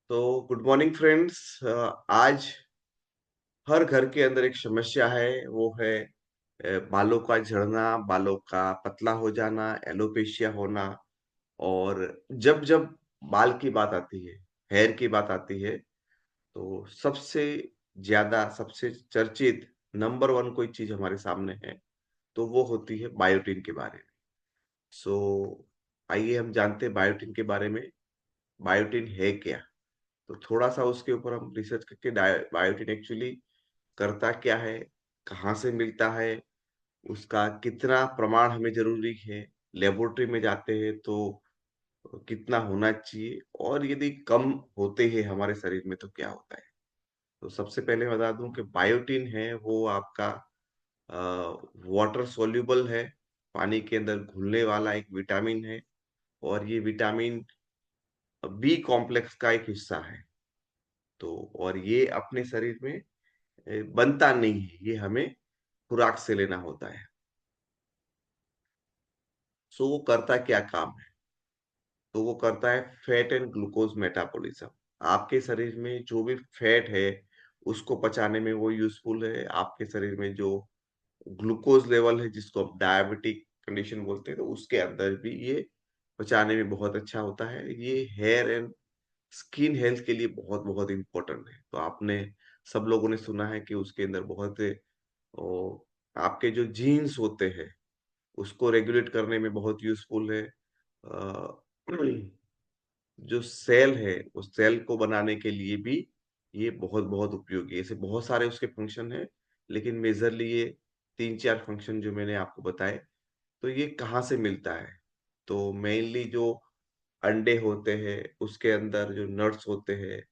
तो good morning friends. आज हर घर के अंदर एक समस्या है, वो है बालों का झड़ना, बालों का पतला हो जाना, एलोपेशिया होना। और जब-जब बाल की बात आती है, हेयर की बात आती है, तो सबसे ज़्यादा, सबसे चर्चित नंबर 1 कोई चीज़ हमारे सामने है, तो वो होती है बायोटिन के बारे में। सो आइए हम जानते हैं बायोटिन के बारे में, बायोटिन है क्या? तो थोड़ा-सा उसके ऊपर हम रिसर्च करके बायोटिन एक्चुअली करता क्या है, कहाँ से मिलता है, उसका कितना प्रमाण हमें ज़रूरी है, लेबोरेटरी में जाते हैं तो कितना होना चाहिए और यदि कम होते हैं हमारे शरीर में तो क्या होता है? तो सबसे पहले बता दूँ कि बायोटिन है वो आपका अ, वाटर सॉल्युबल है, पानी के अंदर घुलने वाला एक विटामिन है और ये विटामिन बी कॉम्प्लेक्स का एक हिस्सा है। तो और ये अपने शरीर में बनता नहीं है, ये हमें खुराक से लेना होता है। सो वो करता क्या काम है? तो वो करता है फैट एंड ग्लूकोज मेटाबॉलिज्म। आपके शरीर में जो भी फैट है, उसको पचाने में वो यूज़फुल है। आपके शरीर में जो ग्लूकोज लेवल है, जिसको आप डायबिटिक कंडीशन बोलते हैं, तो उसके अंदर भी ये पचाने में बहुत अच्छा होता है। ये हेयर एंड स्किन हेल्थ के लिए बहुत-बहुत इम्पोर्टेंट है। तो आपने सब लोगों ने सुना है कि उसके अंदर बहुत ओ, आपके जो जीन्स होते हैं, उसको रेगुलेट करने में बहुत यूज़फुल है। अ, जो सेल है, उस सेल को बनाने के लिए भी ये बहुत-बहुत उपयोगी है। ऐसे बहुत सारे उसके फंक्शन हैं, लेकिन मेजरली ये 3-4 फंक्शन जो मैंने आपको बताए, तो ये कहाँ से मिलता है? तो मेनली जो अंडे होते हैं, उसके अंदर जो नट्स होते हैं,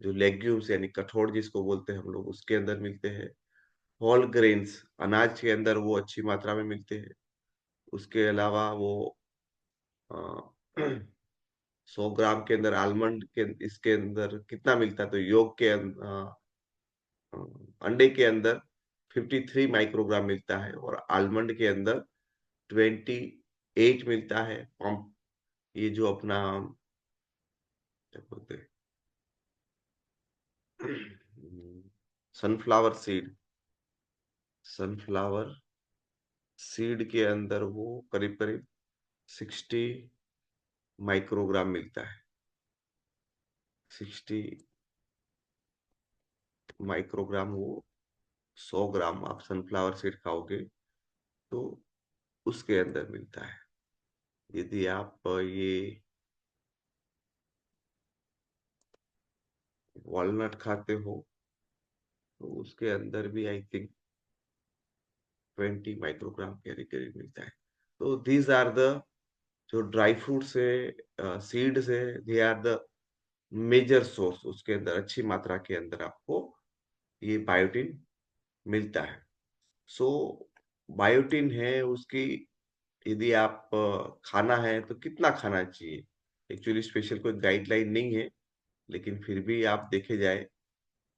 जो लेग्यूम्स यानी कठोर जिसको बोलते हैं हम लोग, उसके अंदर मिलते हैं। होल ग्रेन्स अनाज के अंदर वो अच्छी मात्रा में मिलते हैं। उसके अलावा वो अ, 100 ग्राम के अंदर आलमंड के इसके अंदर कितना मिलता है तो अ, अंडे के अंदर 53 माइक्रोग्राम मिलता है और आलमंड के अंदर 28 मिलता है। पम्प ये जो अपना क्या बोलते हैं सनफ्लावर सीड सनफ्लावर सीड के अंदर वो करीब-करीब 60 माइक्रोग्राम मिलता है। 60 माइक्रोग्राम वो 100 ग्राम आप सनफ्लावर सीड खाओगे तो उसके अंदर मिलता है। यदि आप ये वॉलनट खाते हो तो उसके अंदर भी आई थिंक 20 माइक्रोग्राम के करीब मिलता है। तो दीज़ आर द जो ड्राई फ्रूट्स है, सीड्स है, they are the major source उसके अंदर अच्छी मात्रा के अंदर आपको ये बायोटिन मिलता है। सो बायोटिन है उसकी यदि आप खाना है तो कितना खाना चाहिए? एक्चुअली स्पेशल कोई गाइडलाइन नहीं है, लेकिन फिर भी आप देखे जाए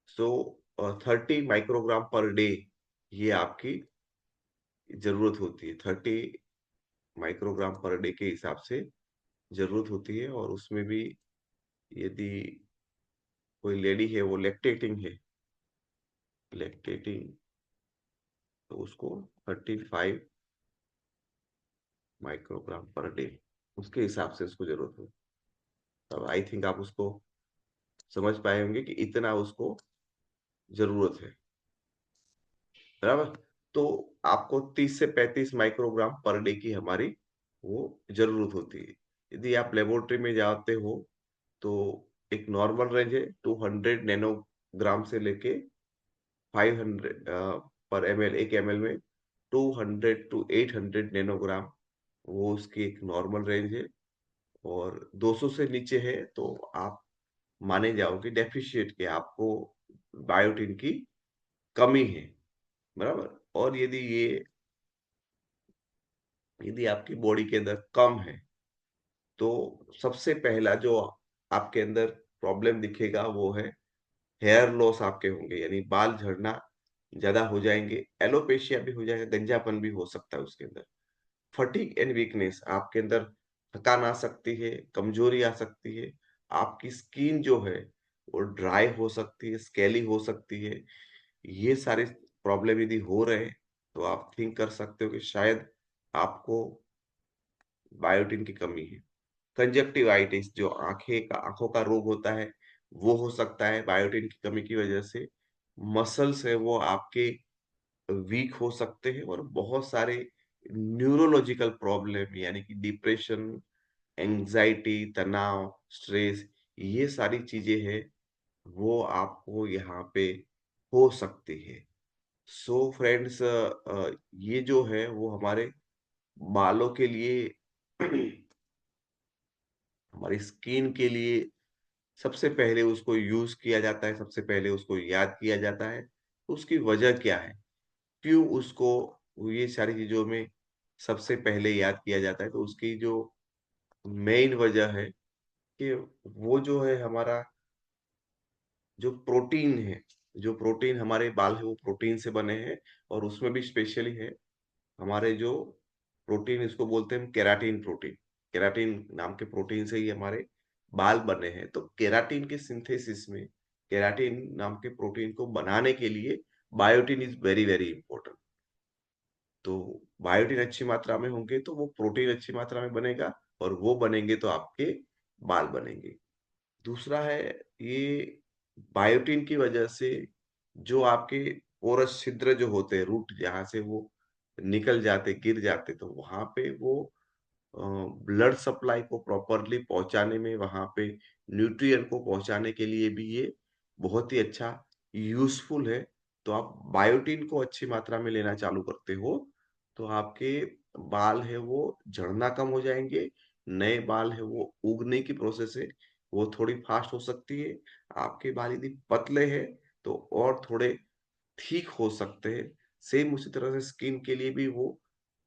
सो 30 माइक्रोग्राम पर डे ये आपकी ज़रूरत होती है। 30 माइक्रोग्राम पर डे के हिसाब से ज़रूरत होती है और उसमें भी यदि कोई लेडी है वो लैक्टेटिंग तो उसको 35 माइक्रोग्राम पर डे उसके हिसाब से उसको ज़रूरत हो। तब आई थिंक आप उसको समझ पाए होंगे कि इतना उसको ज़रूरत है। बराबर? तो आपको 30 से 35 माइक्रोग्राम पर डे की हमारी वो ज़रूरत होती है। यदि आप लेबोरेटरी में जाते हो, तो एक नॉर्मल रेंज है 200 नैनोग्राम से लेके 500 पर एमएल 1 एमएल में 200 टू 800 नैनोग्राम वो उसकी एक नॉर्मल रेंज है और 200 से नीचे है तो आप माने जाओ कि डेफिशिएट कि आपको बायोटिन की कमी है। बराबर? और यदि आपकी बॉडी के अंदर कम है, तो सबसे पहला जो आपके अंदर प्रॉब्लम दिखेगा वो है हेयर लॉस आपके होंगे यानी बाल झड़ना ज़्यादा हो जाएँगे, एलोपेशिया भी हो जाएगा, गंजापन भी हो सकता है उसके अंदर। फटीग एंड वीकनेस आपके अंदर थकान आ सकती है, कमज़ोरी आ सकती है, आपकी स्किन जो है वो ड्राई हो सकती है, स्केली हो सकती है। ये सारी प्रॉब्लम यदि हो रहे हैं, तो आप थिंक कर सकते हो कि शायद आपको बायोटिन की कमी है। कंजक्टिवाइटिस जो आँखों का रोग होता है, वो हो सकता है बायोटिन की कमी की वजह से। मसल्स है वो आपके वीक हो सकते हैं और बहुत सारे न्यूरोलॉजिकल प्रॉब्लम यानी कि डिप्रेशन, एंग्जायटी, तनाव, स्ट्रेस ये सारी चीज़ें हैं, वो आपको यहाँ पे हो सकती है। सो फ्रेंड्स ये जो है वो हमारे बालों के लिए हमारी स्किन के लिए सबसे पहले उसको यूज़ किया जाता है, सबसे पहले उसको याद किया जाता है। उसकी वजह क्या है? क्यों उसको ये सारी चीज़ों में सबसे पहले याद किया जाता है? तो उसकी जो मेन वजह है कि वो जो है हमारा जो प्रोटीन है, जो प्रोटीन हमारे बाल है वो प्रोटीन से बने हैं और उसमें भी स्पेशली है हमारे जो प्रोटीन इसको बोलते हैं केराटिन प्रोटीन। केराटिन नाम के प्रोटीन से ही हमारे बाल बने हैं। तो केराटिन के सिंथेसिस में केराटिन नाम के प्रोटीन को बनाने के लिए biotin is very, very important. तो बायोटिन अच्छी मात्रा में होंगे तो वो प्रोटीन अच्छी मात्रा में बनेगा और वो बनेंगे तो आपके बाल बनेंगे। दूसरा है ये बायोटिन की वजह से जो आपके पोरस छिद्र जो होते हैं रूट जहाँ से वो निकल जाते, गिर जाते तो वहाँ पे वो ब्लड सप्लाई को प्रॉपरली पहुँचाने में वहाँ पे न्यूट्रिएंट को पहुँचाने के लिए भी ये बहुत ही अच्छा यूज़फुल है। तो आप बायोटिन को अच्छी मात्रा में लेना चालू करते हो, तो आपके बाल है वो झड़ना कम हो जाएँगे, नए बाल है वो उगने की प्रोसेस है, वो थोड़ी फास्ट हो सकती है। आपके बाल यदि पतले हैं, तो और थोड़े ठीक हो सकते हैं। सेम उसी तरह से स्किन के लिए भी वो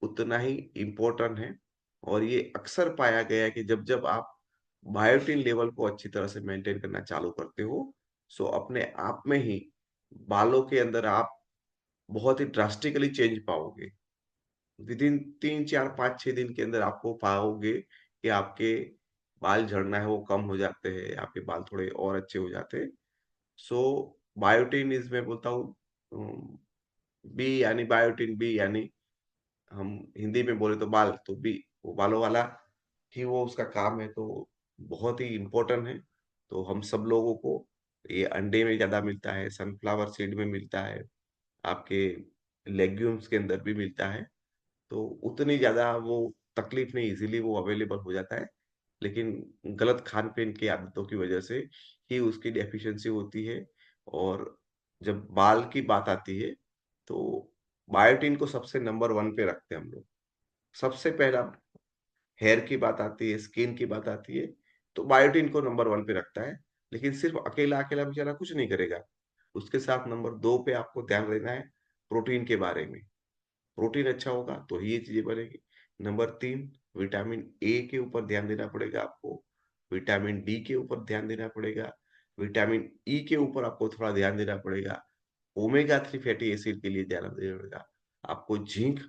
उतना ही इम्पोर्टेंट है और ये अक्सर पाया गया है कि जब-जब आप बायोटिन लेवल को अच्छी तरह से मेंटेन करना चालू करते हो, सो अपने आप में ही बालों के अंदर आप बहुत ही ड्रास्टिकली चेंज पाओगे। विदिन 3, 4, 5, 6 दिन के अंदर आपको पाओगे कि आपके बाल झड़ना है वो कम हो जाते हैं, आपके बाल थोड़े और अच्छे हो जाते हैं। सो बायोटिन इज़ मैं बोलता हूँ बी यानी बायोटिन बी यानी हम हिंदी में बोले तो बाल, तो बी वो बालों वाला ही वो उसका काम है, तो बहुत ही इम्पोर्टेंट है। तो हम सब लोगों को ये अंडे में ज़्यादा मिलता है, सनफ्लावर सीड में मिलता है, आपके लेग्यूम्स के अंदर भी मिलता है। तो उतनी ज़्यादा वो तकलीफ नहीं, इज़िली वो अवेलेबल हो जाता है। लेकिन गलत खान-पीन की आदतों की वजह से ही उसकी डेफ़िशिएंसी होती है और जब बाल की बात आती है, तो बायोटिन को सबसे नंबर 1 पे रखते हैं हम लोग। सबसे पहला हेयर की बात आती है, स्किन की बात आती है, तो बायोटिन को नंबर 1 पे रखता है। लेकिन सिर्फ़ अकेला-अकेला बेचारा कुछ नहीं करेगा। उसके साथ नंबर 2 पे आपको ध्यान देना है प्रोटीन के बारे में। प्रोटीन अच्छा होगा तो ही ये चीज़ें बनेगी। नंबर 3 विटामिन ए के ऊपर ध्यान देना पड़ेगा आपको, विटामिन डी के ऊपर ध्यान देना पड़ेगा, विटामिन ई के ऊपर आपको थोड़ा ध्यान देना पड़ेगा, ओमेगा 3 फैटी एसिड के लिए ध्यान देना पड़ेगा। आपको जिंक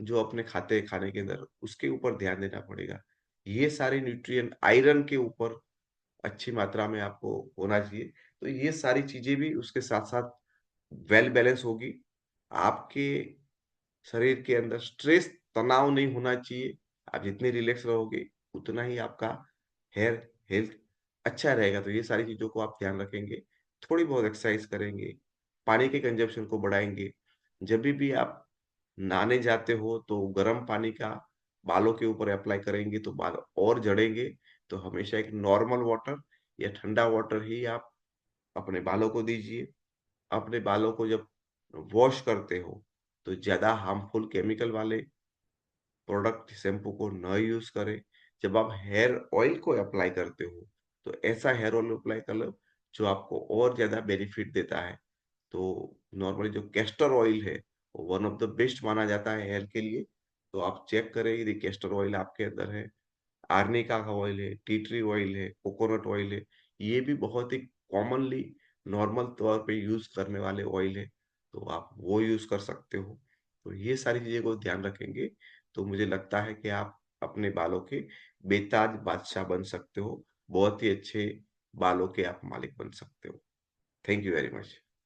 जो अपने खाते हैं खाने के अंदर उसके ऊपर ध्यान देना पड़ेगा। ये सारे न्यूट्रिएंट आयरन के ऊपर अच्छी मात्रा में आपको होना चाहिए। तो ये सारी चीज़ें भी उसके साथ-साथ वेल बैलेंस होगी। आपके शरीर के अंदर स्ट्रेस, तनाव नहीं होना चाहिए। आप जितने रिलैक्स रहोगे, उतना ही आपका हेयर हेल्थ अच्छा रहेगा। तो ये सारी चीज़ों को आप ध्यान रखेंगे। थोड़ी बहुत एक्सरसाइज करेंगे, पानी के कंज़म्पशन को बढ़ाएँगे। जभी भी आप नहाने जाते हो, तो गर्म पानी का बालों के ऊपर अप्लाई करेंगे, तो बाल और झड़ेंगे। तो हमेशा एक नॉर्मल वाटर या ठंडा वाटर ही आप अपने बालों को दीजिए। अपने बालों को जब वॉश करते हो, तो ज़्यादा हार्मफुल केमिकल वाले प्रोडक्ट शैम्पू को न यूज़ करें। जब आप हेयर ऑयल को अप्लाई करते हो, तो ऐसा हेयर ऑयल अप्लाई कर लो, जो आपको और ज़्यादा बेनिफिट देता है। तो नॉर्मली जो कैस्टर ऑयल है, वो वन ऑफ द बेस्ट माना जाता है हेयर के लिए। तो आप चेक करें यदि कैस्टर ऑयल आपके अंदर है, आर्निका का ऑयल है, टी ट्री ऑयल है, कोकोनट ऑयल है, ये भी बहुत ही कॉमनली नॉर्मल तौर पे यूज़ करने वाले ऑयल है, तो आप वो यूज़ कर सकते हो। तो ये सारी चीज़ें को ध्यान रखेंगे, तो मुझे लगता है कि आप अपने बालों के बेताज बादशाह बन सकते हो। बहुत ही अच्छे बालों के आप मालिक बन सकते हो। Thank you very much.